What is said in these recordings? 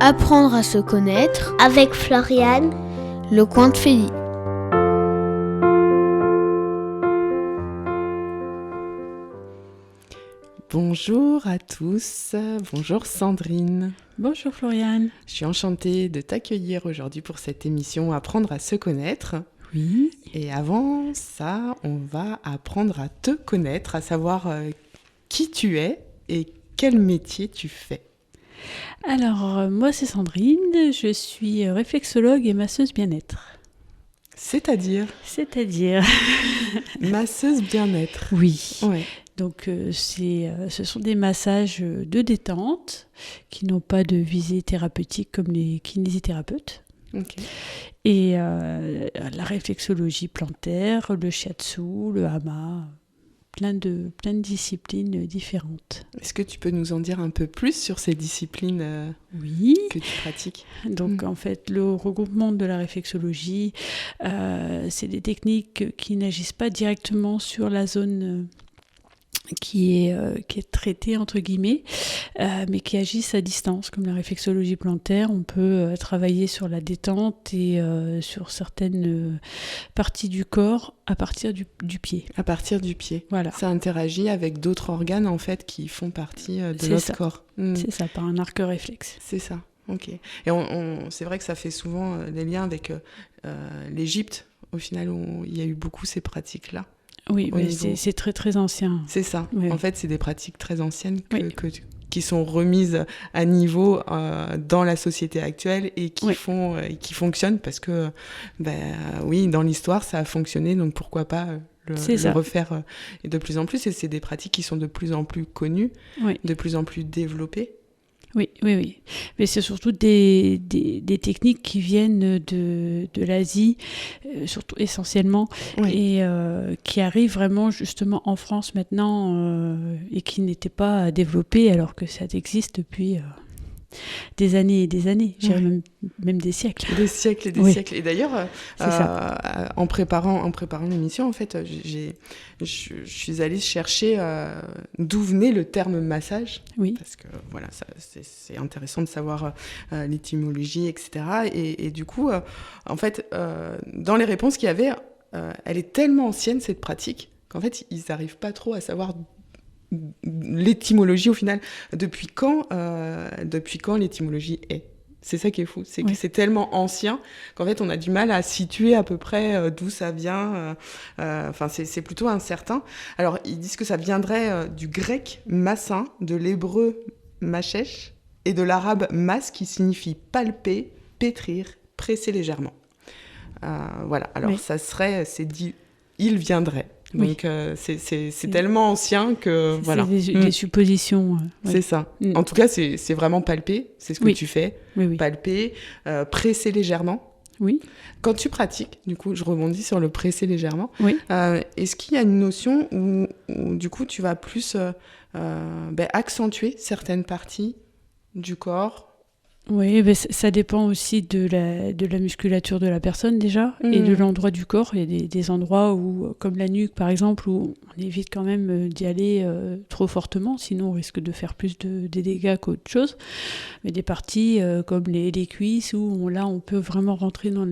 Apprendre à se connaître avec Floriane, le conte Feli. Bonjour à tous, bonjour Sandrine. Bonjour Floriane. Je suis enchantée de t'accueillir aujourd'hui pour cette émission Apprendre à se connaître. Oui. Et avant ça, on va apprendre à te connaître, à savoir qui tu es et quel métier tu fais. Alors, moi c'est Sandrine, je suis réflexologue et masseuse bien-être. C'est-à-dire masseuse bien-être. Oui. Ouais. Donc, ce sont des massages de détente qui n'ont pas de visée thérapeutique comme les kinésithérapeutes. Okay. Et la réflexologie plantaire, le shiatsu, le hama, plein de disciplines différentes. Est-ce que tu peux nous en dire un peu plus sur ces disciplines oui. que tu pratiques ? Donc en fait, le regroupement de la réflexologie, c'est des techniques qui n'agissent pas directement sur la zone qui est traitée entre guillemets, mais qui agissent à distance, comme la réflexologie plantaire. On peut travailler sur la détente et sur certaines parties du corps à partir du pied. À partir du pied. Voilà. Ça interagit avec d'autres organes en fait qui font partie de notre corps. C'est ça, par un arc réflexe. C'est ça. Ok. Et c'est vrai que ça fait souvent des liens avec l'Égypte. Au final, il y a eu beaucoup ces pratiques-là. Oui, mais c'est très très ancien. C'est ça. Oui. En fait, c'est des pratiques très anciennes qui sont remises à niveau dans la société actuelle et qui fonctionnent parce que, dans l'histoire, ça a fonctionné, donc pourquoi pas le refaire de plus en plus. Et c'est des pratiques qui sont de plus en plus connues, de plus en plus développées. Oui. Mais c'est surtout des techniques qui viennent de l'Asie, surtout essentiellement, et qui arrivent vraiment justement en France maintenant et qui n'étaient pas développées alors que ça existe depuis des années et des années, même des siècles. Des siècles et des siècles. Et d'ailleurs, en préparant l'émission, en fait, je suis allée chercher d'où venait le terme massage. Oui. Parce que voilà, c'est intéressant de savoir l'étymologie, etc. Et du coup, en fait, dans les réponses qu'il y avait, elle est tellement ancienne, cette pratique, qu'en fait, ils n'arrivent pas trop à savoir l'étymologie au final. Depuis quand l'étymologie est ? C'est ça qui est fou, c'est que c'est tellement ancien qu'en fait on a du mal à situer à peu près d'où ça vient. C'est plutôt incertain. Alors ils disent que ça viendrait du grec massin, de l'hébreu machesh et de l'arabe mas qui signifie palper, pétrir, presser légèrement. Voilà. Alors c'est dit il viendrait. Donc c'est tellement ancien que voilà. C'est des suppositions. C'est ça. En tout cas, c'est vraiment palper, c'est ce que tu fais. Oui. Palper, presser légèrement. Oui. Quand tu pratiques, du coup, je rebondis sur le presser légèrement. Oui. Est-ce qu'il y a une notion où du coup tu vas plus accentuer certaines parties du corps ? Oui, mais ça dépend aussi de la musculature de la personne déjà et de l'endroit du corps. Il y a des endroits où, comme la nuque par exemple, où on évite quand même d'y aller trop fortement, sinon on risque de faire plus des dégâts qu'autre chose. Mais des parties comme les cuisses où là on peut vraiment rentrer dans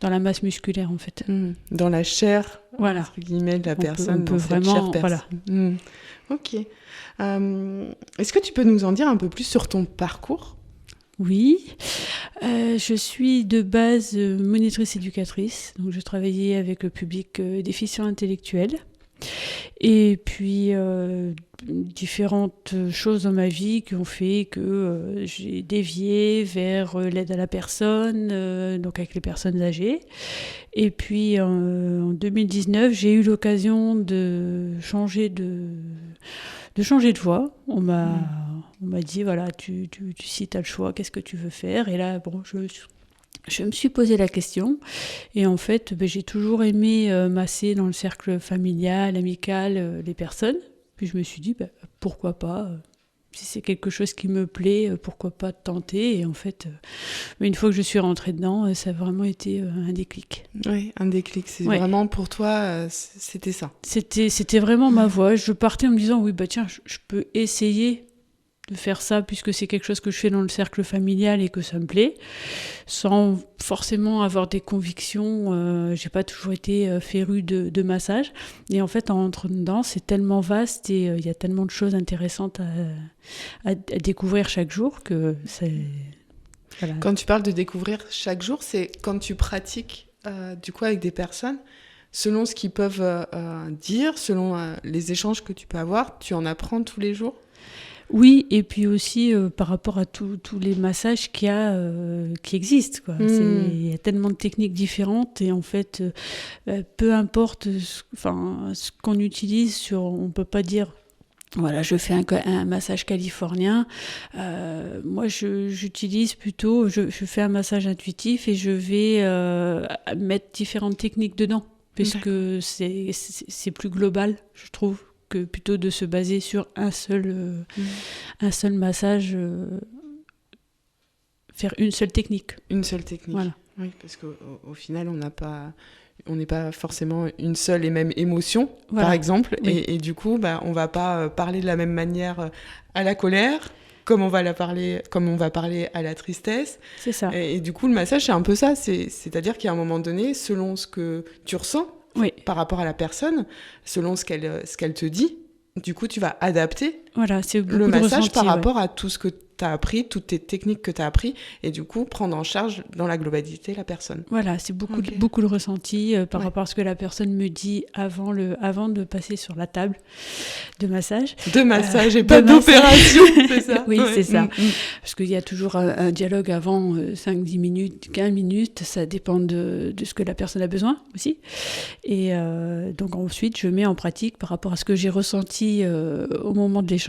la masse musculaire en fait. Dans la chair, voilà. Entre guillemets, de la personne, on peut dans vraiment, cette chair personne. Voilà. Ok. Est-ce que tu peux nous en dire un peu plus sur ton parcours ? Oui, je suis de base monitrice éducatrice, donc je travaillais avec le public déficient intellectuel. Et puis différentes choses dans ma vie qui ont fait que j'ai dévié vers l'aide à la personne, donc avec les personnes âgées. Et puis en 2019, j'ai eu l'occasion de changer de voie. On m'a dit, voilà, tu si tu as le choix, qu'est-ce que tu veux faire ? Et là, je me suis posé la question. Et en fait, j'ai toujours aimé masser dans le cercle familial, amical, les personnes. Puis je me suis dit, pourquoi pas si c'est quelque chose qui me plaît, pourquoi pas tenter ? Et en fait, une fois que je suis rentrée dedans, ça a vraiment été un déclic. Oui, un déclic. C'est vraiment pour toi, c'était ça. C'était vraiment ma voie. Je partais en me disant, oui, tiens, je peux essayer faire ça puisque c'est quelque chose que je fais dans le cercle familial et que ça me plaît, sans forcément avoir des convictions. J'ai pas toujours été férue de massage. Et en fait, en rentrant dedans, c'est tellement vaste et il y a tellement de choses intéressantes à découvrir chaque jour que c'est... Voilà. Quand tu parles de découvrir chaque jour, c'est quand tu pratiques du coup avec des personnes, selon ce qu'ils peuvent dire, selon les échanges que tu peux avoir, tu en apprends tous les jours? Oui, et puis aussi par rapport à tous les massages qui existent, quoi. Il y a tellement de techniques différentes et en fait, peu importe ce qu'on utilise, on peut pas dire voilà, je fais un massage californien. Moi, j'utilise plutôt, je fais un massage intuitif et je vais mettre différentes techniques dedans, puisque c'est plus global, je trouve, que plutôt de se baser sur un seul massage, faire une seule technique. Une seule technique. Voilà. Oui, parce qu'au final, on n'est pas forcément une seule et même émotion, voilà. Par exemple, oui. et du coup, on va pas parler de la même manière à la colère, comme on va parler à la tristesse. C'est ça. Et du coup, le massage, c'est un peu ça. C'est-à-dire qu'à un moment donné, selon ce que tu ressens par rapport à la personne, selon ce qu'elle te dit, du coup, tu vas adapter c'est le massage par rapport à tout ce que tu as appris, toutes tes techniques que tu as appris, et du coup, prendre en charge dans la globalité la personne. Voilà, c'est beaucoup le ressenti par rapport à ce que la personne me dit avant de passer sur la table de massage. De massage et pas d'opération, c'est ça? Oui, c'est ça. Parce qu'il y a toujours un dialogue avant 5-10 minutes, 15 minutes, ça dépend de ce que la personne a besoin aussi. Et donc ensuite, je mets en pratique par rapport à ce que j'ai ressenti au moment de l'échange.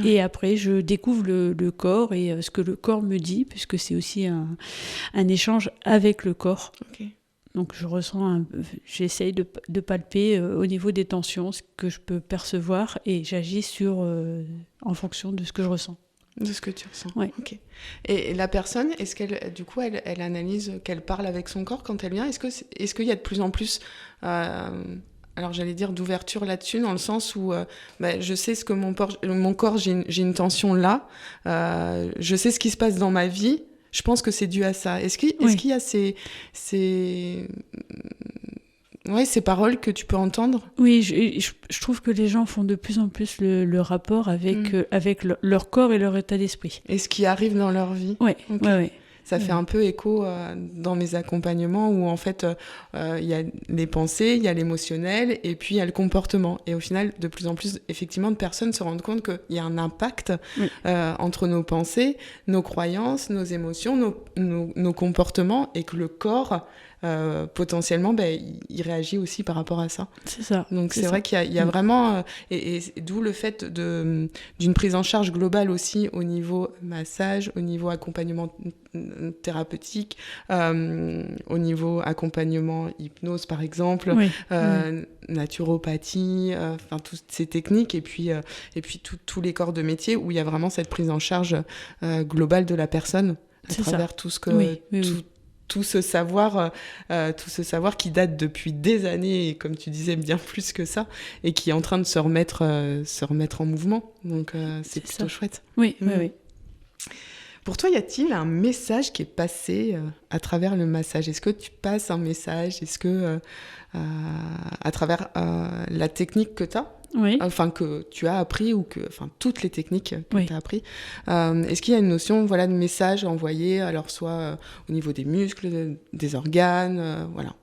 Et après, je découvre le corps et ce que le corps me dit, puisque c'est aussi un échange avec le corps. Okay. Donc, j'essaye de palper au niveau des tensions, ce que je peux percevoir, et j'agis en fonction de ce que je ressens. De ce que tu ressens. Ouais. Ok. Et la personne, est-ce qu'elle, du coup, elle analyse, qu'elle parle avec son corps quand elle vient? Est-ce qu'il y a de plus en plus... alors j'allais dire d'ouverture là-dessus, dans le sens où je sais ce que mon corps, j'ai une tension là, je sais ce qui se passe dans ma vie, je pense que c'est dû à ça. Est-ce qu'il y a ces paroles que tu peux entendre? Oui, je trouve que les gens font de plus en plus le rapport avec leur corps et leur état d'esprit. Et ce qui arrive dans leur vie? Oui, okay. oui. Ça fait un peu écho dans mes accompagnements où en fait il y a les pensées, il y a l'émotionnel et puis il y a le comportement. Et au final, de plus en plus, effectivement, de personnes se rendent compte qu'il y a un impact entre nos pensées, nos croyances, nos émotions, nos comportements, et que le corps, potentiellement, il réagit aussi par rapport à ça. C'est ça. Donc c'est vrai qu'il y a vraiment... et d'où le fait d'une prise en charge globale aussi au niveau massage, au niveau accompagnement thérapeutique, au niveau accompagnement hypnose par exemple, naturopathie, toutes ces techniques, et puis tous les corps de métier où il y a vraiment cette prise en charge globale de la personne à travers tout ce que... Tout ce savoir qui date depuis des années, et comme tu disais, bien plus que ça, et qui est en train de se remettre en mouvement. Donc c'est plutôt chouette. Oui. Pour toi, y a-t-il un message qui est passé à travers le massage? Est-ce que tu passes un message? Est-ce que à travers la technique que tu as, que tu as appris, ou toutes les techniques que tu as appris, est-ce qu'il y a une notion de message envoyé, alors soit au niveau des muscles, des organes, voilà?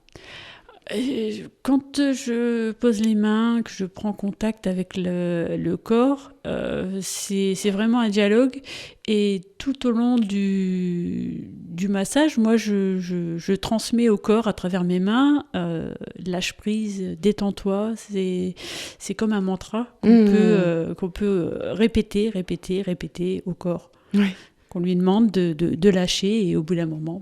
Quand je pose les mains, que je prends contact avec le corps, c'est vraiment un dialogue. Et tout au long du massage, moi, je transmets au corps à travers mes mains, lâche prise, détends-toi. C'est comme un mantra qu'on peut répéter au corps. Oui. Qu'on lui demande de lâcher, et au bout d'un moment,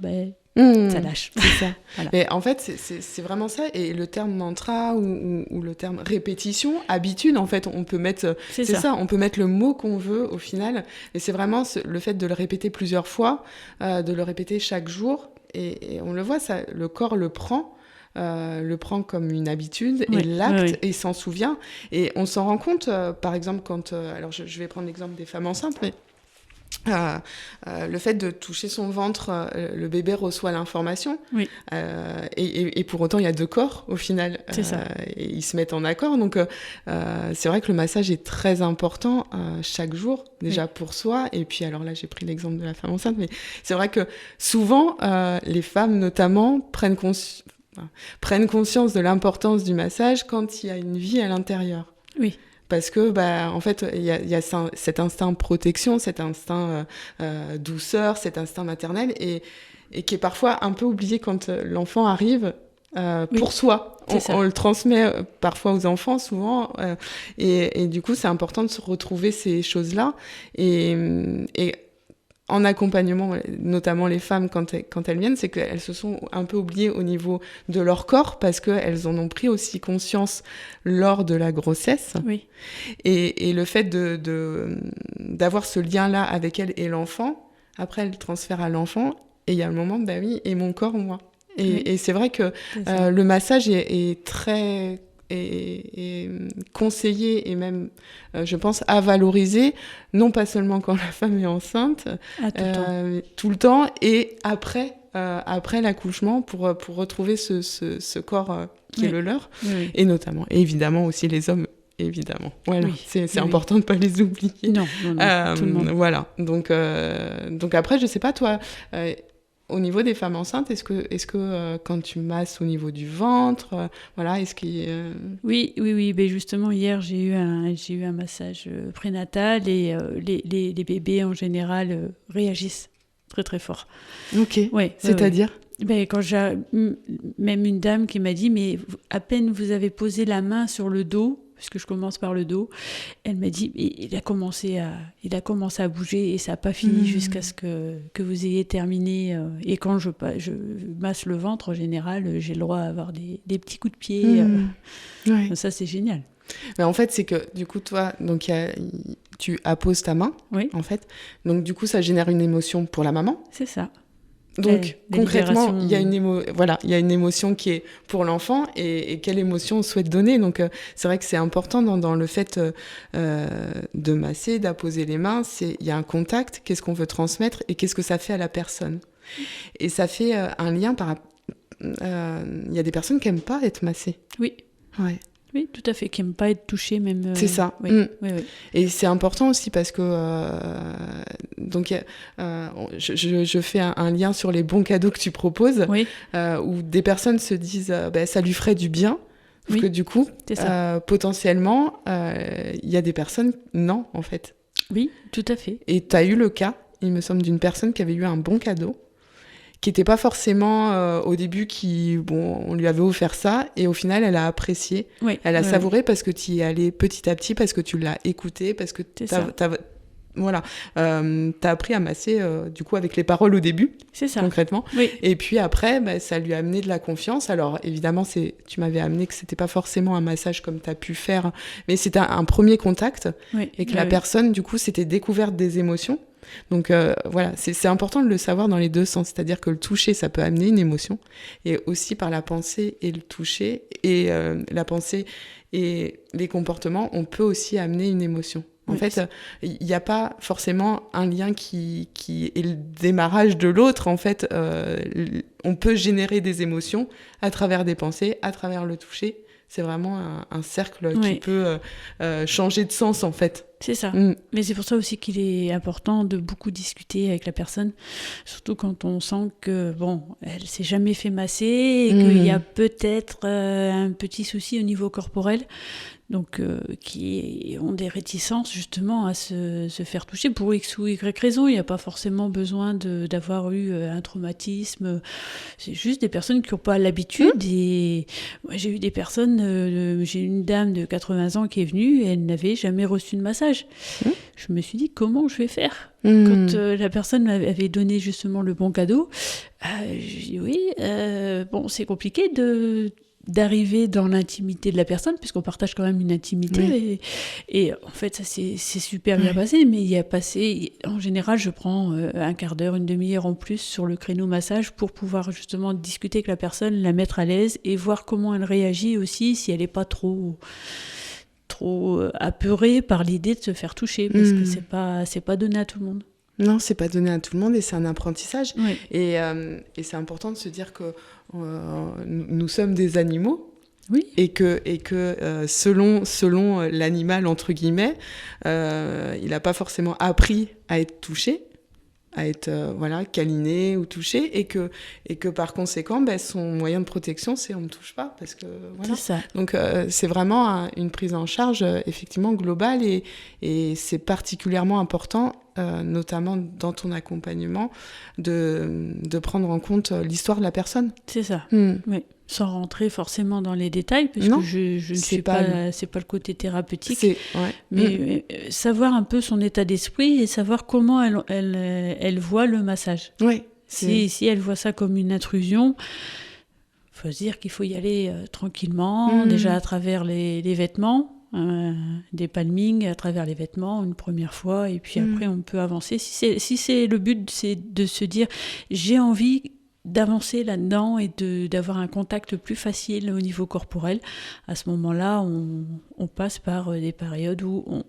ça lâche. C'est ça. Voilà. Et en fait, c'est vraiment ça. Et le terme mantra ou le terme répétition, habitude, en fait, on peut mettre... C'est ça. On peut mettre le mot qu'on veut au final. Et c'est vraiment le fait de le répéter plusieurs fois, de le répéter chaque jour. Et on le voit, ça, le corps le prend. le prend comme une habitude Oui, et l'acte oui, oui. et s'en souvient. Et on s'en rend compte, par exemple, quand... alors, je vais prendre l'exemple des femmes enceintes, mais... le fait de toucher son ventre, le bébé reçoit l'information. Oui. Et pour autant, il y a 2 corps, au final. C'est ça. Et ils se mettent en accord. Donc, c'est vrai que le massage est très important chaque jour, déjà pour soi. Et puis, alors là, j'ai pris l'exemple de la femme enceinte, mais c'est vrai que souvent, les femmes, notamment, prennent conscience de l'importance du massage quand il y a une vie à l'intérieur. Oui. Parce que, en fait, il y a cet instinct protection, cet instinct douceur, cet instinct maternel, et qui est parfois un peu oublié quand l'enfant arrive pour soi. On le transmet parfois aux enfants, souvent, et du coup, c'est important de se retrouver ces choses-là. Et en accompagnement, notamment les femmes, quand elles viennent, c'est qu'elles se sont un peu oubliées au niveau de leur corps parce qu'elles en ont pris aussi conscience lors de la grossesse. Oui. Et le fait d'avoir ce lien-là avec elles et l'enfant, après, elles le transfèrent à l'enfant et il y a le moment, oui, et mon corps, moi. Et c'est vrai que le massage est très... et conseillé et même, je pense, à valoriser, non pas seulement quand la femme est enceinte, tout le temps, et après l'accouchement, pour retrouver ce corps qui est le leur, et notamment, et évidemment aussi les hommes, évidemment. Voilà, c'est important de ne pas les oublier. Non, tout le monde. Voilà, donc après, je sais pas, toi... au niveau des femmes enceintes, est-ce que quand tu masses au niveau du ventre, voilà, est-ce qu'il Oui. Ben justement, hier, j'ai eu un massage prénatal et les bébés, en général, réagissent très, très fort. Ok, c'est-à-dire Ben, quand j'ai même une dame qui m'a dit, mais à peine vous avez posé la main sur le dos, puisque je commence par le dos, elle m'a dit, il a commencé à bouger et ça n'a pas fini jusqu'à ce que vous ayez terminé. Et quand je masse le ventre, en général, j'ai le droit à avoir des petits coups de pied. Ça, c'est génial. Mais en fait, c'est que du coup, toi, donc, tu apposes ta main, en fait. Donc, du coup, ça génère une émotion pour la maman. C'est ça. Donc, concrètement, il y a une émotion qui est pour l'enfant et quelle émotion on souhaite donner. Donc, c'est vrai que c'est important dans le fait de masser, d'apposer les mains. Il y a un contact, qu'est-ce qu'on veut transmettre et qu'est-ce que ça fait à la personne. Et ça fait un lien il y a des personnes qui n'aiment pas être massées. Oui. Ouais. Oui, tout à fait, qui n'aiment pas être touchés même. C'est ça. Oui. Et c'est important aussi parce que donc je fais un lien sur les bons cadeaux que tu proposes, où des personnes se disent ça lui ferait du bien. Parce que du coup, potentiellement, il y a des personnes, non, en fait. Oui, tout à fait. Et tu as eu le cas, il me semble, d'une personne qui avait eu un bon cadeau, qui n'était pas forcément au début, on lui avait offert ça, et au final, elle a apprécié, elle a savouré parce que tu y es allé petit à petit, parce que tu l'as écouté, parce que t'as appris à masser du coup avec les paroles au début, c'est ça. Concrètement. Et puis après, ça lui a amené de la confiance. Alors évidemment, tu m'avais amené que c'était pas forcément un massage comme tu as pu faire, mais c'était un premier contact, et que la personne, du coup, s'était découverte des émotions. Donc voilà, c'est important de le savoir dans les deux sens, c'est-à-dire que le toucher, ça peut amener une émotion, et aussi par la pensée et le toucher, et la pensée et les comportements, on peut aussi amener une émotion. En fait, il n'y a pas forcément un lien qui est le démarrage de l'autre. En fait, on peut générer des émotions à travers des pensées, à travers le toucher. C'est vraiment un cercle qui peut changer de sens, en fait. C'est ça. Mais c'est pour ça aussi qu'il est important de beaucoup discuter avec la personne, surtout quand on sent que, elle s'est jamais fait masser et qu'il y a peut-être un petit souci au niveau corporel. Donc, qui ont des réticences justement à se faire toucher pour X ou Y raison. Il n'y a pas forcément besoin d'avoir eu un traumatisme. C'est juste des personnes qui n'ont pas l'habitude. Et moi, j'ai eu des personnes, j'ai une dame de 80 ans qui est venue et elle n'avait jamais reçu de massage. Je me suis dit, comment je vais faire ? Quand la personne m'avait donné justement le bon cadeau, j'ai dit oui, c'est compliqué d'arriver dans l'intimité de la personne, puisqu'on partage quand même une intimité, et en fait, ça c'est super bien passé, mais en général, je prends un quart d'heure, une demi-heure en plus sur le créneau massage pour pouvoir justement discuter avec la personne, la mettre à l'aise, et voir comment elle réagit aussi, si elle n'est pas trop apeurée par l'idée de se faire toucher, parce que c'est pas donné à tout le monde. Non, c'est pas donné à tout le monde et c'est un apprentissage. Oui. Et c'est important de se dire que nous sommes des animaux. Oui. Et que selon l'animal, entre guillemets, il n'a pas forcément appris à être touché, à être câliné ou touché, et que par conséquent, son moyen de protection, c'est on me touche pas, parce que voilà. C'est ça. Donc c'est vraiment une prise en charge effectivement globale, et c'est particulièrement important, notamment dans ton accompagnement, de prendre en compte l'histoire de la personne. C'est ça. Oui. Sans rentrer forcément dans les détails, parce que je ne sais pas, c'est pas le côté thérapeutique, mais savoir un peu son état d'esprit et savoir comment elle voit le massage. Oui. Si elle voit ça comme une intrusion, faut se dire qu'il faut y aller tranquillement, déjà à travers les vêtements, des palmings à travers les vêtements une première fois, et puis après on peut avancer. Si c'est le but, c'est de se dire j'ai envie d'avancer là-dedans et d'avoir un contact plus facile au niveau corporel. À ce moment-là, on passe par des périodes où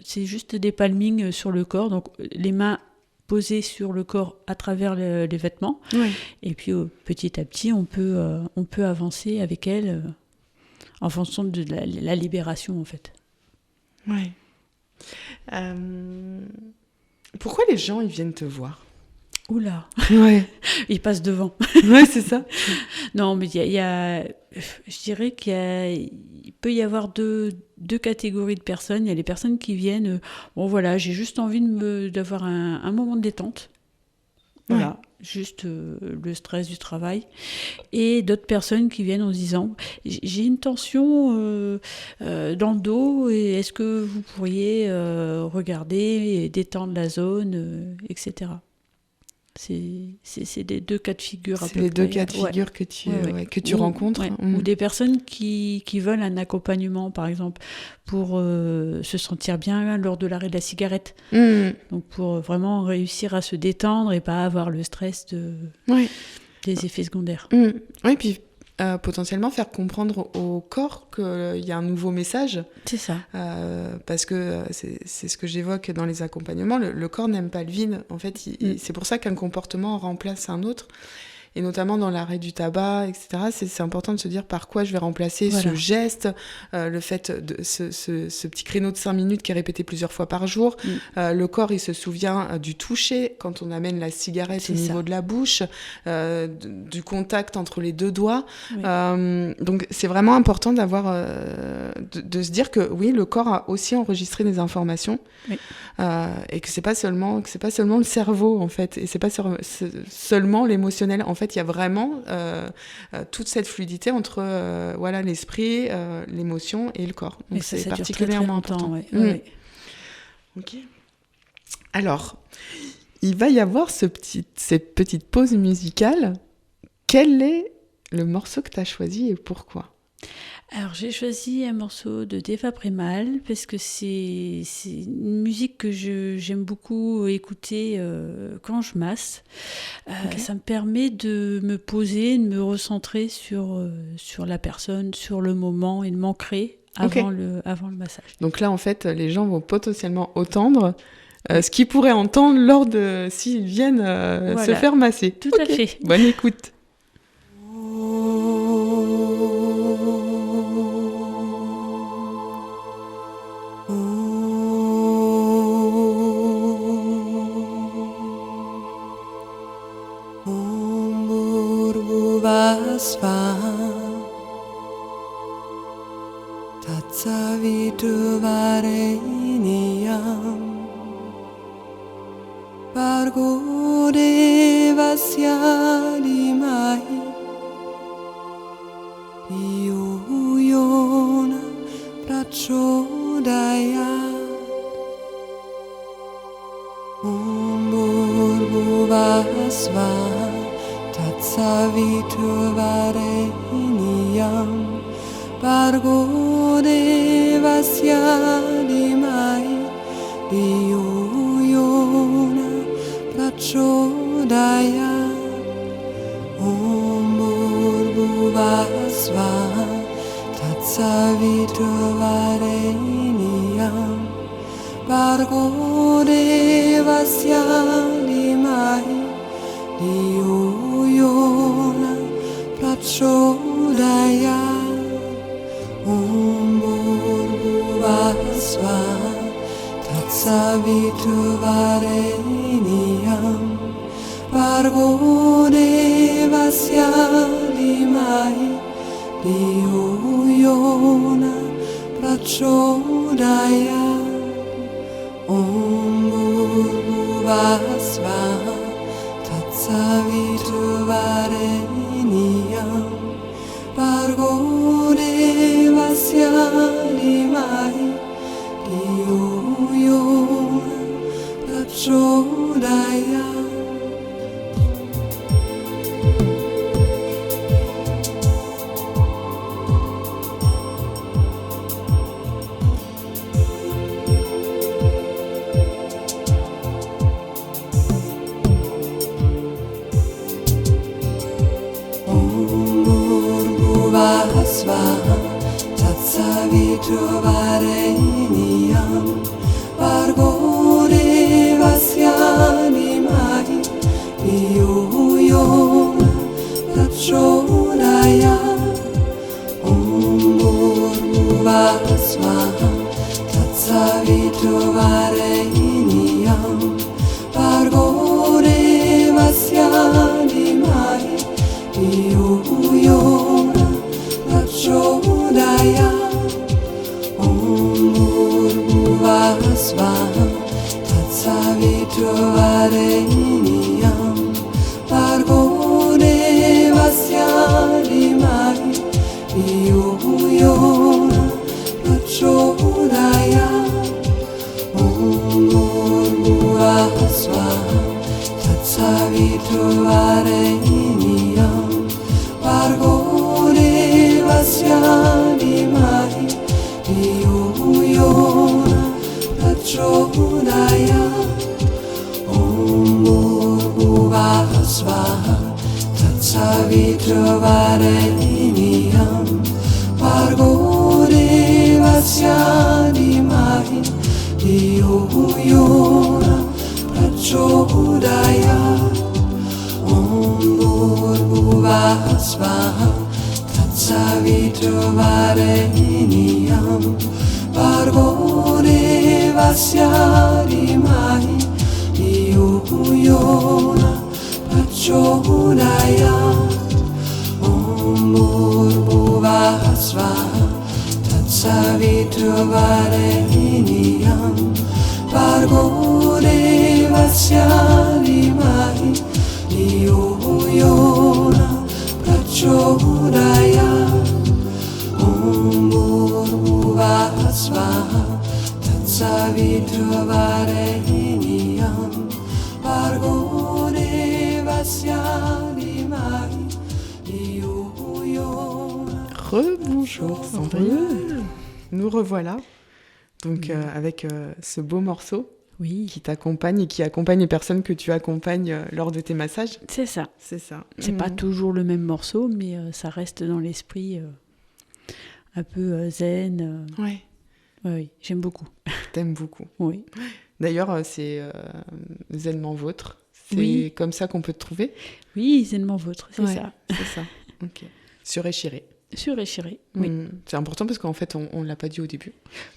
c'est juste des palmings sur le corps, donc les mains posées sur le corps à travers les vêtements. Oui. Et puis petit à petit, on peut avancer avec elle en fonction de la libération, en fait. Oui. Pourquoi les gens ils viennent te voir ? Oula, ouais. Ils passent devant. Ouais, c'est ça. Non, mais je dirais qu'il peut y avoir deux catégories de personnes. Il y a les personnes qui viennent, j'ai juste envie d'avoir un moment de détente. Voilà, ouais. Juste le stress du travail. Et d'autres personnes qui viennent en se disant, j'ai une tension dans le dos, et est-ce que vous pourriez regarder et détendre la zone, etc. C'est les deux cas de figure. C'est les deux cas de figure que tu rencontres. Ouais. Ou des personnes qui veulent un accompagnement, par exemple, pour se sentir bien lors de l'arrêt de la cigarette. Donc pour vraiment réussir à se détendre et pas avoir le stress des effets secondaires. Oui, puis potentiellement faire comprendre au corps qu'il y a un nouveau message. C'est ça. Parce que c'est ce que j'évoque dans les accompagnements. Le corps n'aime pas le vide. En fait, c'est pour ça qu'un comportement remplace un autre. Et notamment dans l'arrêt du tabac, etc., c'est important de se dire par quoi je vais remplacer ce geste, le fait de ce petit créneau de 5 minutes qui est répété plusieurs fois par jour. Le corps, il se souvient du toucher quand on amène la cigarette au niveau de la bouche, du contact entre les deux doigts. Oui. Donc c'est vraiment important d'avoir, de se dire que oui, le corps a aussi enregistré des informations, et que c'est pas seulement le cerveau en fait, et c'est pas seulement l'émotionnel. En fait, il y a vraiment toute cette fluidité entre l'esprit, l'émotion et le corps. Donc c'est particulièrement important. Ouais. Ok. Alors, il va y avoir cette petite pause musicale. Quel est le morceau que tu as choisi et pourquoi ? Alors, j'ai choisi un morceau de Deva Premal parce que c'est une musique que j'aime beaucoup écouter quand je masse. Ça me permet de me poser, de me recentrer sur la personne, sur le moment, et de m'ancrer avant le massage. Donc là, en fait, les gens vont potentiellement entendre ce qu'ils pourraient entendre s'ils viennent se faire masser. Tout à fait. Bonne écoute. Tatsavituvare niyam Bargo devasya dimai Diyuyona prachodaya Om Bhurvasva Tatsaviturvareniyam Bargo devasya dimai Diyuyona prachodaya Om Bhurvasva Tatsaviturvareniyam Bargo devasya dimai Diyuyona prachodaya Om Bhurvasva Tatsaviturvareniyam Bargo devasya dimai Diyuyona prachodaya Svaha Tatsaviturvareniyam Bargo devasya dimai Diyuyona prachodaya Om Bhurvasvaha Tatsaviturvareniyam Bargo devasya dimai Diyuyona prachodaya Om Bhurvasvaha Tatsaviturvareniyam Bargo devasya dimai Diyuyona prachodaya Om Bhurvasvaha Tatsaviturvareniyam Bargo devasya dimai Diyuyona prachodaya Om Bhurvasvaha Tatsaviturvareniyam Bargo devasya dimai Diyuyona prachodaya Om Bhurvasvaha Tatsaviturvareniyam Bargo devasya dimai Diyuyona prachodaya Om Bhurvasvaha Tatsaviturvareniyam Bargo devasya dimai Diyuyona prachodaya Om Bhurvasvaha Tatsaviturvareniyam Bargo devasya dimai Diyuyona. Rebonjour Sandrine. Nous revoilà donc avec ce beau morceau qui t'accompagne et qui accompagne les personnes que tu accompagnes lors de tes massages. C'est ça. C'est ça. C'est pas toujours le même morceau, mais ça reste dans l'esprit un peu zen. Ouais. Oui, j'aime beaucoup. T'aimes beaucoup. Oui. D'ailleurs, c'est Zenement Vôtre. C'est comme ça qu'on peut te trouver ? Oui, Zenement Vôtre, c'est ça. C'est ça. Ok. Sur Échiré. Sur Échiré, oui. C'est important parce qu'en fait, on ne l'a pas dit au début.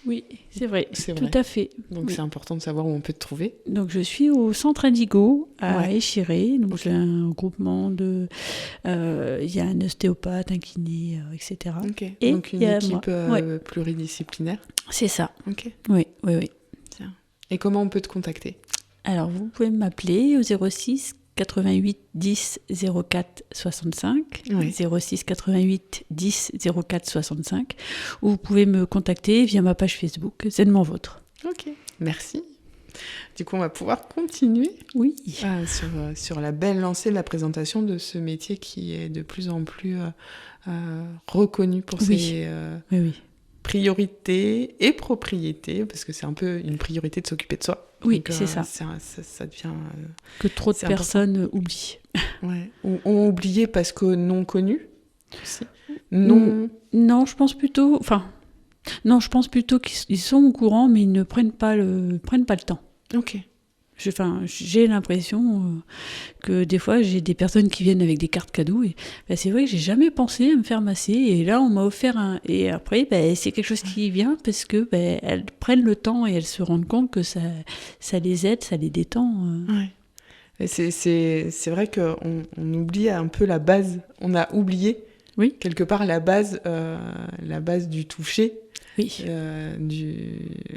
Oui, c'est vrai. C'est tout vrai. à fait. Donc c'est important de savoir où on peut te trouver. Donc je suis au Centre Indigo à Échiré. Donc c'est un groupement de... Il y a un ostéopathe, un kiné, etc. Ok. Et donc une équipe pluridisciplinaire. C'est ça. Ok. Oui. Tiens. Et comment on peut te contacter ? Alors vous pouvez m'appeler au 06 88 10 04 65, 06 88 10 04 65, ou vous pouvez me contacter via ma page Facebook Zenement Vôtre. Ok, merci. Du coup, on va pouvoir continuer Oui. sur la belle lancée de la présentation de ce métier qui est de plus en plus reconnu pour ses priorités et propriétés, parce que c'est un peu une priorité de s'occuper de soi. Oui, donc, c'est ça. Ça devient... que trop de personnes oublient. Ouais. Ou ont oublié parce que non connu aussi. Non, je pense plutôt... je pense plutôt qu'ils sont au courant, mais ils ne prennent pas le temps. Ok. J'ai l'impression que des fois, j'ai des personnes qui viennent avec des cartes cadeaux et c'est vrai que j'ai jamais pensé à me faire masser et là, on m'a offert un... Et après, c'est quelque chose qui vient parce que elles prennent le temps et elles se rendent compte que ça les aide, ça les détend. Ouais. Et c'est vrai qu'on oublie un peu la base. On a oublié quelque part la base du toucher. Oui.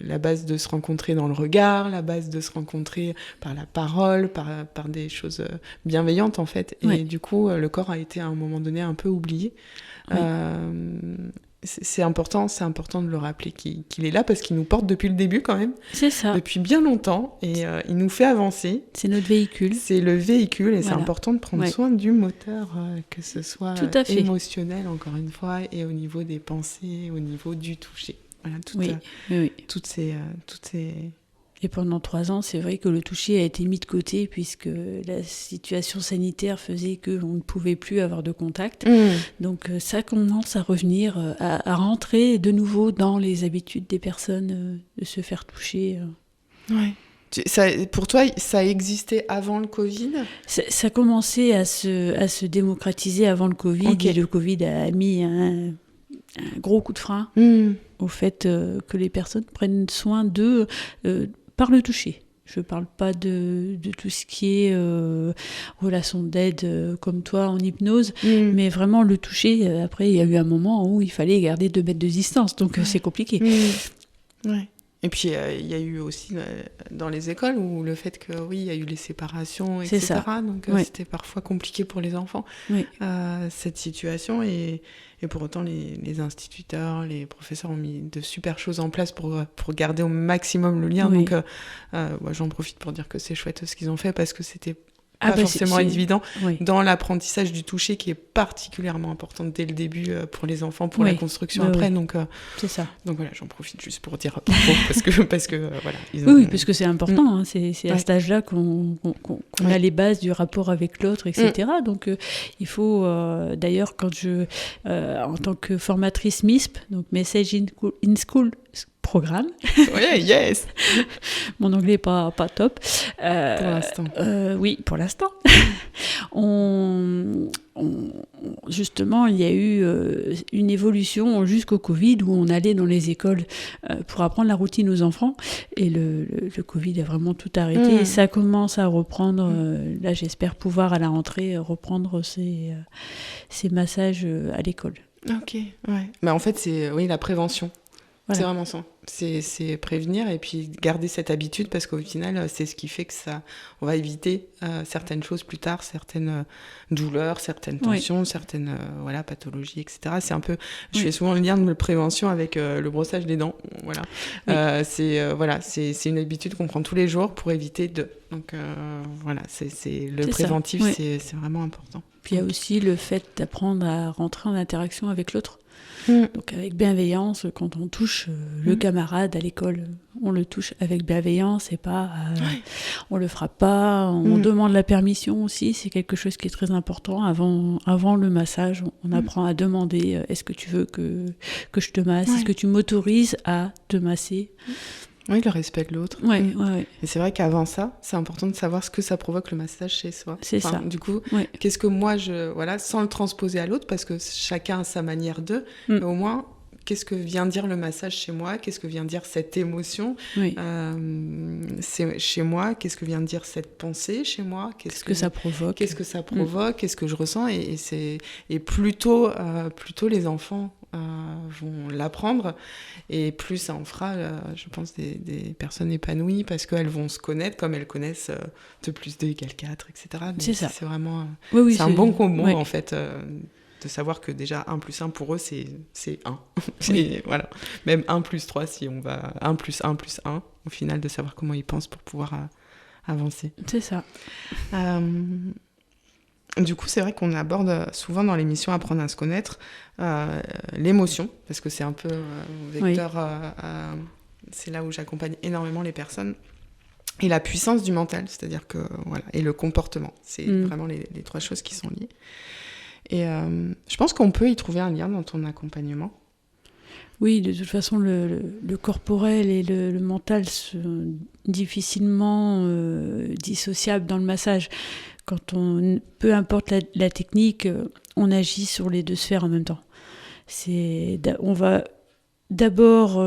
La base de se rencontrer dans le regard, la base de se rencontrer par la parole, par des choses bienveillantes en fait. Et du coup, le corps a été à un moment donné un peu oublié. Oui. C'est important de le rappeler qu'il est là parce qu'il nous porte depuis le début quand même. C'est ça. Depuis bien longtemps et il nous fait avancer. C'est notre véhicule. C'est le véhicule et c'est important de prendre soin du moteur, que ce soit émotionnel encore une fois et au niveau des pensées, au niveau du toucher. Voilà, toutes ces... Et pendant 3 ans, c'est vrai que le toucher a été mis de côté puisque la situation sanitaire faisait qu'on ne pouvait plus avoir de contact. Donc ça commence à revenir, à rentrer de nouveau dans les habitudes des personnes de se faire toucher. Ouais. Pour toi, ça existait avant le Covid ? Ça commençait à se démocratiser avant le Covid. Et le Covid a mis un gros coup de frein au fait que les personnes prennent soin d'eux par le toucher. Je ne parle pas de tout ce qui est relation d'aide comme toi en hypnose, mais vraiment le toucher. Après, il y a eu un moment où il fallait garder 2 mètres de distance, donc c'est compliqué. Ouais. Et puis, il y a eu aussi dans les écoles où le fait que, il y a eu les séparations, etc. C'est ça. Donc, c'était parfois compliqué pour les enfants, cette situation. Et pour autant, les instituteurs, les professeurs ont mis de super choses en place pour garder au maximum le lien. Donc, moi, j'en profite pour dire que c'est chouette ce qu'ils ont fait parce que c'était pas forcément évident dans l'apprentissage du toucher qui est particulièrement important dès le début pour les enfants, pour la construction après. Donc, c'est ça. Donc voilà, j'en profite juste pour dire bravo parce que voilà. Parce que c'est important. Hein, c'est à cet âge-là qu'on a les bases du rapport avec l'autre, etc. Donc il faut, d'ailleurs, quand en tant que formatrice MISP, donc Message in School programme. Yes. Mon anglais n'est pas top. Pour l'instant. Oui, pour l'instant. Justement, il y a eu une évolution jusqu'au Covid où on allait dans les écoles pour apprendre la routine aux enfants. Et le Covid a vraiment tout arrêté. Et ça commence à reprendre. Là, j'espère pouvoir à la rentrée reprendre ces massages à l'école. Ok, ouais. Mais en fait, c'est la prévention. Voilà. C'est vraiment ça. C'est prévenir et puis garder cette habitude parce qu'au final, c'est ce qui fait que on va éviter certaines choses plus tard, certaines douleurs, certaines tensions, certaines pathologies, etc. C'est un peu, je fais souvent le lien de prévention avec le brossage des dents. Voilà. C'est une habitude qu'on prend tous les jours pour éviter de. Donc c'est le préventif, c'est vraiment important. Puis il y a aussi le fait d'apprendre à rentrer en interaction avec l'autre. Donc avec bienveillance, quand on touche le camarade à l'école, on le touche avec bienveillance et pas on le frappe pas, on demande la permission aussi, c'est quelque chose qui est très important avant le massage, on apprend à demander est-ce que tu veux que je te masse, est-ce que tu m'autorises à te masser. Oui, le respect de l'autre. Ouais. Et c'est vrai qu'avant ça, c'est important de savoir ce que ça provoque le massage chez soi. C'est ça. Du coup, qu'est-ce que moi, sans le transposer à l'autre, parce que chacun a sa manière de, mais au moins, qu'est-ce que vient dire le massage chez moi ? Qu'est-ce que vient dire cette émotion c'est chez moi ? Qu'est-ce que vient dire cette pensée chez moi ? Qu'est-ce que ça provoque ? Qu'est-ce que ça provoque ? Qu'est-ce que je ressens ? Et plutôt les enfants vont l'apprendre et plus ça en fera je pense des personnes épanouies parce qu'elles vont se connaître comme elles connaissent 2 + 2 = 4, etc. Donc c'est ça. C'est vraiment c'est un bon combo en fait de savoir que déjà 1 + 1 pour eux c'est 1 et voilà, même 1 + 3 si on va 1 + 1 + 1 au final, de savoir comment ils pensent pour pouvoir avancer. C'est ça. Du coup, c'est vrai qu'on aborde souvent dans l'émission Apprendre à se connaître l'émotion, parce que c'est un peu vecteur, c'est là où j'accompagne énormément les personnes, et la puissance du mental, c'est-à-dire que, voilà, et le comportement. C'est vraiment les 3 choses qui sont liées. Et je pense qu'on peut y trouver un lien dans ton accompagnement. Oui, de toute façon, le corporel et le mental sont difficilement dissociables dans le massage. Peu importe la technique, on agit sur les 2 sphères en même temps. On va d'abord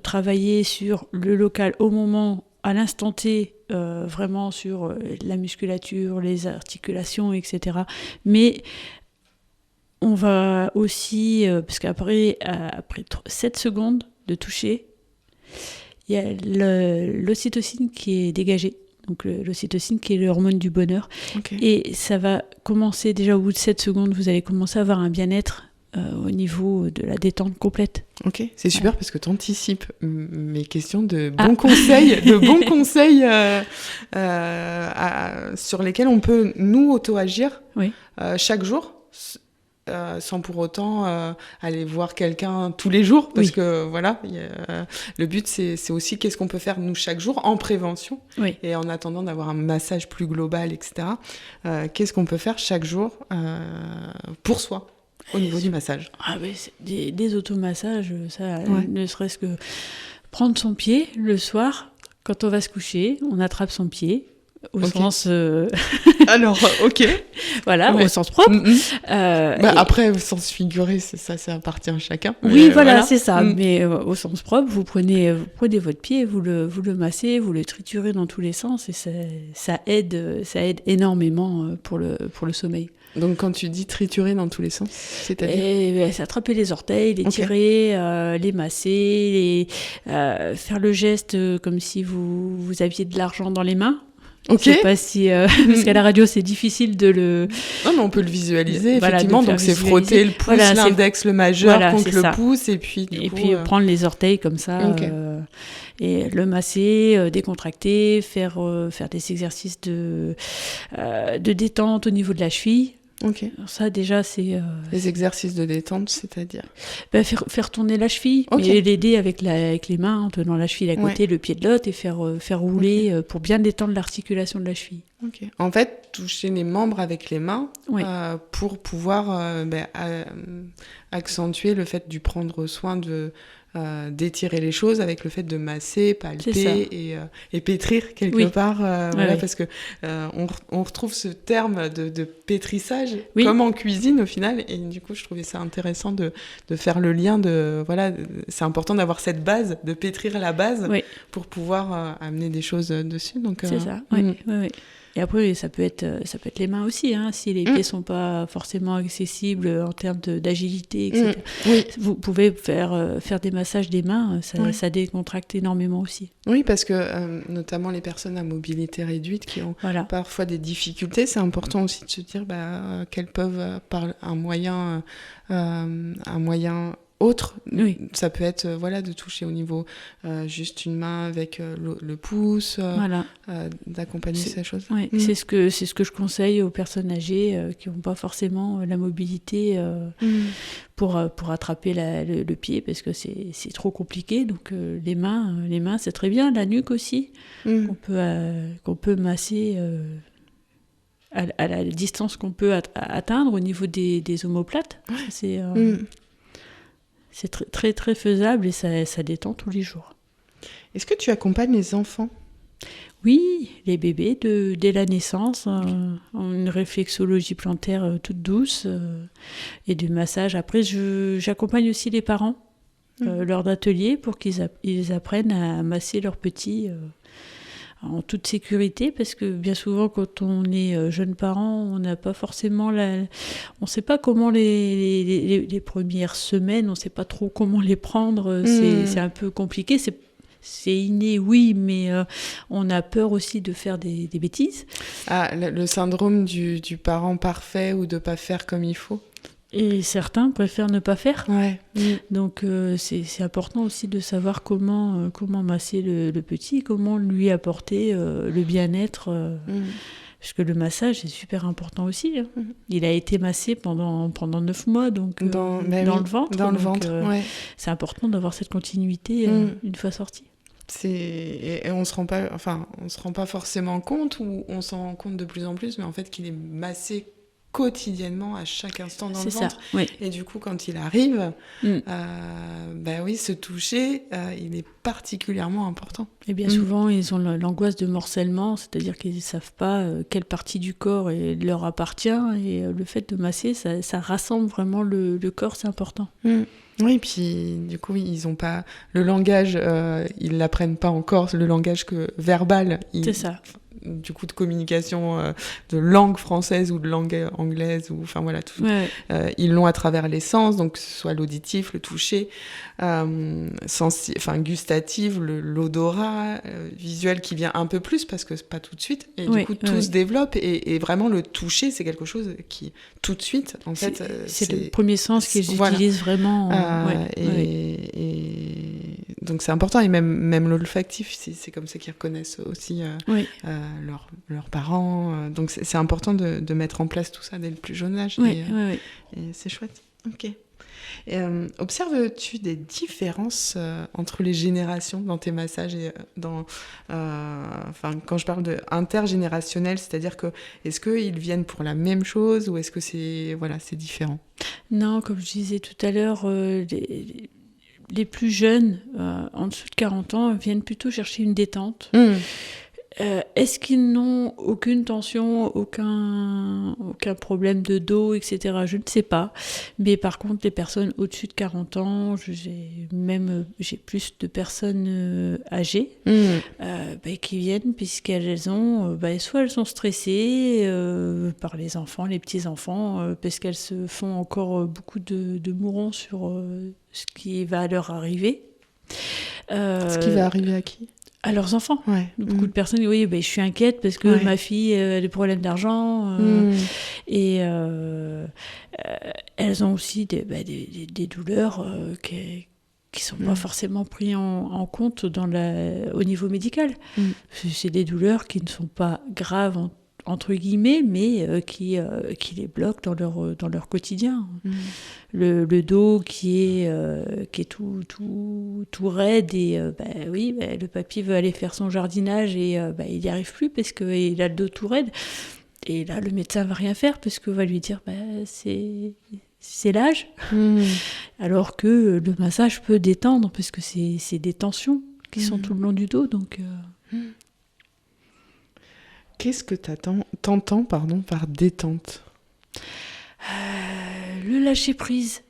travailler sur le local au moment, à l'instant T, vraiment sur la musculature, les articulations, etc. Mais on va aussi, parce qu'après 7 secondes de toucher, il y a l'ocytocine qui est dégagée. Donc l'ocytocine qui est l'hormone du bonheur. Okay. Et ça va commencer, déjà au bout de 7 secondes, vous allez commencer à avoir un bien-être au niveau de la détente complète. Ok, c'est super parce que tu anticipes mes questions de bons conseils, sur lesquels on peut nous auto-agir chaque jour. Sans pour autant aller voir quelqu'un tous les jours, parce que voilà, le but c'est aussi qu'est-ce qu'on peut faire nous chaque jour en prévention, et en attendant d'avoir un massage plus global, etc. Qu'est-ce qu'on peut faire chaque jour pour soi au niveau du massage. Des automassages, ça, ne serait-ce que prendre son pied le soir, quand on va se coucher, on attrape son pied, au sens... Alors, ok. Voilà, au sens propre. Après, au sens figuré, ça appartient à chacun. Oui, voilà, c'est ça. Mais au sens propre, vous prenez votre pied, vous le massez, vous le triturez dans tous les sens, et ça aide énormément pour le sommeil. Donc, quand tu dis triturer dans tous les sens, c'est-à-dire attraper les orteils, les tirer, les masser, faire le geste comme si vous aviez de l'argent dans les mains. Je sais pas si parce qu'à la radio c'est difficile de le. Non, mais on peut le visualiser effectivement. Donc c'est frotter le pouce, l'index, le majeur contre le pouce, et puis prendre les orteils comme ça et le masser, décontracter, faire des exercices de détente au niveau de la cheville. Ok. Alors ça déjà c'est. Les exercices de détente, c'est-à-dire faire tourner la cheville, mais l'aider avec les mains en tenant la cheville à côté, le pied de l'autre, et faire rouler pour bien détendre l'articulation de la cheville. Ok. En fait, toucher les membres avec les mains pour pouvoir accentuer le fait du prendre soin d'étirer les choses avec le fait de masser, palper et pétrir quelque part. Parce que on retrouve ce terme de pétrissage comme en cuisine au final, et du coup je trouvais ça intéressant de faire le lien c'est important d'avoir cette base, de pétrir la base pour pouvoir amener des choses dessus. Donc, c'est ça, oui. Et après, ça peut être les mains aussi, hein, si les pieds sont pas forcément accessibles en termes d'agilité, etc. Vous pouvez faire des massages des mains, ça décontracte énormément aussi. Oui, parce que notamment les personnes à mobilité réduite qui ont parfois des difficultés, c'est important aussi de se dire qu'elles peuvent, par un moyen autre, ça peut être de toucher au niveau juste une main avec le pouce, d'accompagner ces choses. C'est ce que je conseille aux personnes âgées qui n'ont pas forcément la mobilité pour attraper le pied, parce que c'est trop compliqué. Donc les mains c'est très bien, la nuque aussi qu'on peut masser à la distance qu'on peut atteindre au niveau des omoplates. C'est très, très, très faisable, et ça détend tous les jours. Est-ce que tu accompagnes les enfants ? Oui, les bébés dès la naissance ont une réflexologie plantaire toute douce et du massage. Après, j'accompagne aussi les parents lors d'ateliers pour qu'ils apprennent à masser leurs petits en toute sécurité, parce que bien souvent quand on est jeune parent, on n'a pas forcément on sait pas comment les premières semaines, on sait pas trop comment les prendre, c'est un peu compliqué, c'est inné, oui, mais on a peur aussi de faire des bêtises. Le syndrome du parent parfait, ou de pas faire comme il faut. Et certains préfèrent ne pas faire. Ouais. Donc c'est important aussi de savoir comment masser le petit, comment lui apporter le bien-être. Parce que le massage est super important aussi. Hein. Il a été massé pendant 9 mois, donc dans le ventre. Dans le donc, ventre, ouais. C'est important d'avoir cette continuité une fois sorti. Et on se rend pas forcément compte, ou on s'en rend compte de plus en plus, mais en fait qu'il est massé quotidiennement à chaque instant dans le ventre. Ça, oui. Et du coup, quand il arrive, oui, ce toucher, il est particulièrement important. Et bien souvent, ils ont l'angoisse de morcellement, c'est-à-dire qu'ils ne savent pas quelle partie du corps leur appartient. Et le fait de masser, ça rassemble vraiment le corps, c'est important. Oui, puis du coup, ils ont pas le langage, ils l'apprennent pas encore, le langage verbal. C'est ça. Du coup, de communication, de langue française ou de langue anglaise, ou enfin voilà, tout. Ouais. Ils l'ont à travers les sens, donc que ce soit l'auditif, le toucher, gustatif, l'odorat, visuel qui vient un peu plus parce que c'est pas tout de suite. Et du coup, tout se développe, et vraiment le toucher, c'est quelque chose qui tout de suite, en fait, c'est le premier sens qu'ils utilisent vraiment. Et donc c'est important, et même l'olfactif, c'est comme ça qu'ils reconnaissent aussi leurs parents. Donc c'est important de mettre en place tout ça dès le plus jeune âge. Et c'est chouette. Ok. Observes-tu des différences entre les générations dans tes massages, et quand je parle de intergénérationnel, c'est-à-dire que est-ce qu'ils viennent pour la même chose, ou est-ce que c'est différent? Non, comme je disais tout à l'heure, les plus jeunes, en dessous de 40 ans, viennent plutôt chercher une détente. Est-ce qu'ils n'ont aucune tension, aucun problème de dos, etc. Je ne sais pas. Mais par contre, les personnes au-dessus de 40 ans, j'ai plus de personnes âgées qui viennent, puisqu'elles ont, soit elles sont stressées par les enfants, les petits-enfants, parce qu'elles se font encore beaucoup de mourons sur ce qui va leur arriver. Ce qui va arriver à qui ? À leurs enfants. Ouais. Beaucoup de personnes disent, oui, je suis inquiète parce que ma fille a des problèmes d'argent. Et elles ont aussi des douleurs qui sont pas forcément prises en compte au niveau médical. C'est des douleurs qui ne sont pas graves, entre guillemets, mais qui les bloquent dans leur quotidien. Le dos qui est tout raide, et le papy veut aller faire son jardinage, et il n'y arrive plus parce qu'il a le dos tout raide. Et là, le médecin va rien faire parce qu'il va lui dire c'est l'âge. Alors que le massage peut détendre, parce que c'est des tensions qui sont tout le long du dos. Donc, qu'est-ce que t'entends par détente ? Le lâcher prise.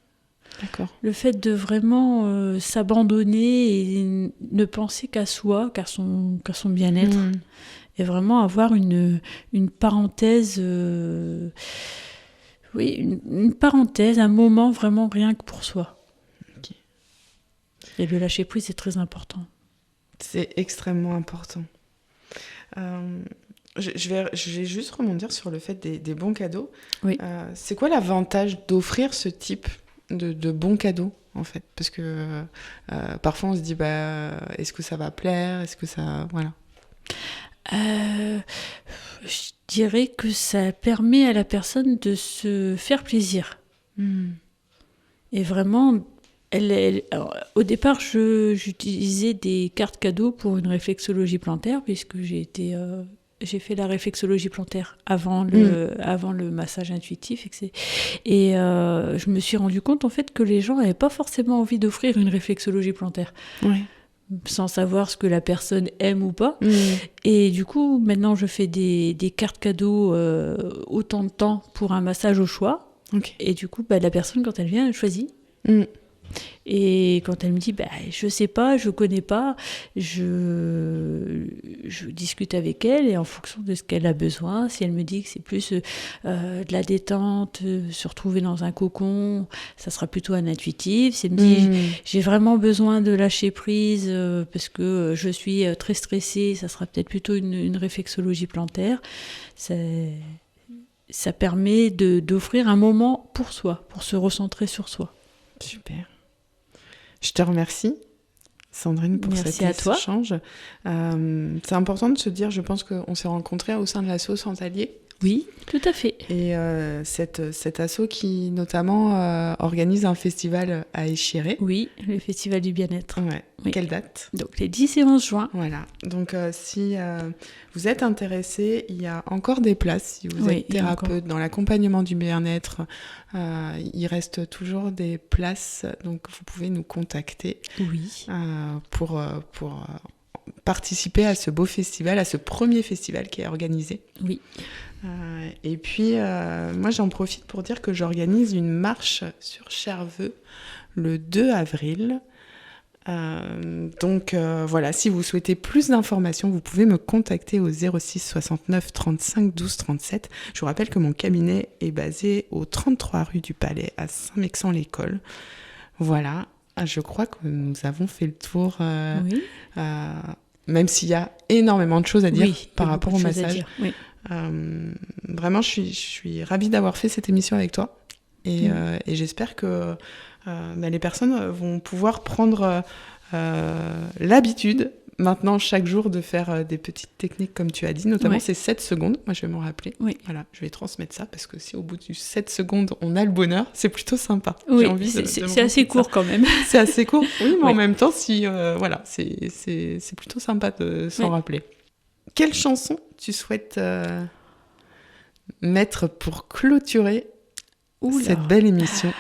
D'accord. Le fait de vraiment s'abandonner et ne penser qu'à soi, qu'à son bien-être. Et vraiment avoir une parenthèse, une parenthèse, un moment vraiment rien que pour soi. Okay. Et le lâcher prise est très important. C'est extrêmement important. Je vais juste rebondir sur le fait des bons cadeaux. Oui. C'est quoi l'avantage d'offrir ce type de bons cadeaux, en fait ? Parce que parfois on se dit, est-ce que ça va plaire ? Est-ce que ça... Voilà. Je dirais que ça permet à la personne de se faire plaisir. Et vraiment... Alors, au départ, j'utilisais des cartes cadeaux pour une réflexologie plantaire, puisque j'ai fait la réflexologie plantaire avant le massage intuitif. Et je me suis rendu compte en fait que les gens n'avaient pas forcément envie d'offrir une réflexologie plantaire. Oui. Sans savoir ce que la personne aime ou pas. Et du coup, maintenant, je fais des cartes cadeaux autant de temps pour un massage au choix. Okay. Et du coup, la personne, quand elle vient, elle choisit. Et quand elle me dit je sais pas, je connais pas, je discute avec elle, et en fonction de ce qu'elle a besoin, si elle me dit que c'est plus de la détente, se retrouver dans un cocon, ça sera plutôt un intuitif. Si elle me dit j'ai vraiment besoin de lâcher prise parce que je suis très stressée, ça sera peut-être plutôt une réflexologie plantaire. ça permet d'offrir un moment pour soi, pour se recentrer sur soi. Super. Je te remercie, Sandrine, pour Merci cet à toi. échange. C'est important de se dire, je pense qu'on s'est rencontrés au sein de l'asso Santalier. Oui, tout à fait. Et cet asso qui notamment organise un festival à Échiré. Oui, le Festival du Bien-être. Ouais. Oui. Quelle date ? Donc les 10 et 11 juin. Voilà. Donc si vous êtes intéressé, il y a encore des places. Si vous Oui, êtes il y a encore. thérapeute dans l'accompagnement du bien-être, il reste toujours des places. Donc vous pouvez nous contacter Oui. pour participer à ce beau festival, à ce premier festival qui est organisé. Oui. Et puis, moi, j'en profite pour dire que j'organise une marche sur Cherveux le 2 avril. Donc, voilà, si vous souhaitez plus d'informations, vous pouvez me contacter au 06 69 35 12 37. Je vous rappelle que mon cabinet est basé au 33 rue du Palais, à Saint-Mexan-l'École. Voilà, je crois que nous avons fait le tour, Oui. même s'il y a énormément de choses à dire Oui, par il y a rapport beaucoup au de choses à massage. dire. Oui. Vraiment, je suis ravie d'avoir fait cette émission avec toi et j'espère que les personnes vont pouvoir prendre l'habitude maintenant chaque jour de faire des petites techniques comme tu as dit, notamment ces 7 secondes. Moi, je vais m'en rappeler. Oui. Voilà, je vais transmettre ça parce que si au bout du 7 secondes, on a le bonheur, c'est plutôt sympa. Oui, J'ai envie c'est assez court quand même. C'est assez court, oui, mais Oui. en même temps, si, voilà, c'est plutôt sympa de s'en rappeler. Quelle chanson tu souhaites mettre pour clôturer cette belle émission?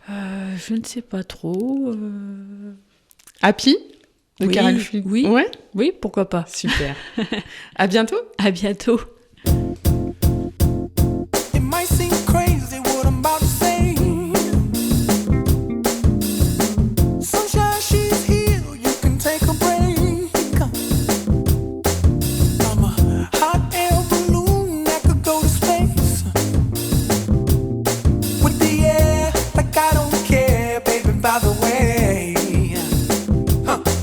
Je ne sais pas trop. Happy de Oui, Carel Flynn. oui. Ouais, Oui, pourquoi pas. super. À bientôt. À bientôt. It might seem crazy what I'm about to say. Sunshine, she's here, you can take a break. I'm a hot air balloon that could go to space. With the air, like I don't care, baby, by the way.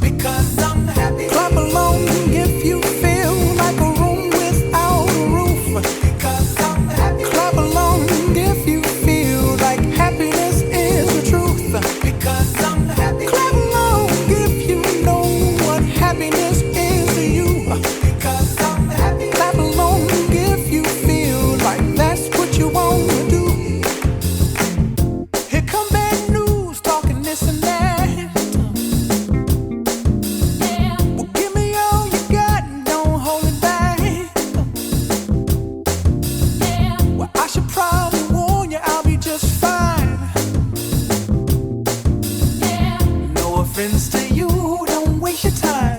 Because I'm happy. Clap along if you feel like a room without a roof. Because I'm happy. Clap along if you feel like happiness is the truth. Because I'm happy. Clap along if you know what happiness is to you. Because I'm happy. Clap along if you feel like that's what you want to do. Here come bad news, talking this and that. Well, give me all you got and don't hold it back. Well, I should probably warn you, I'll be just fine. No offense to you, don't waste your time.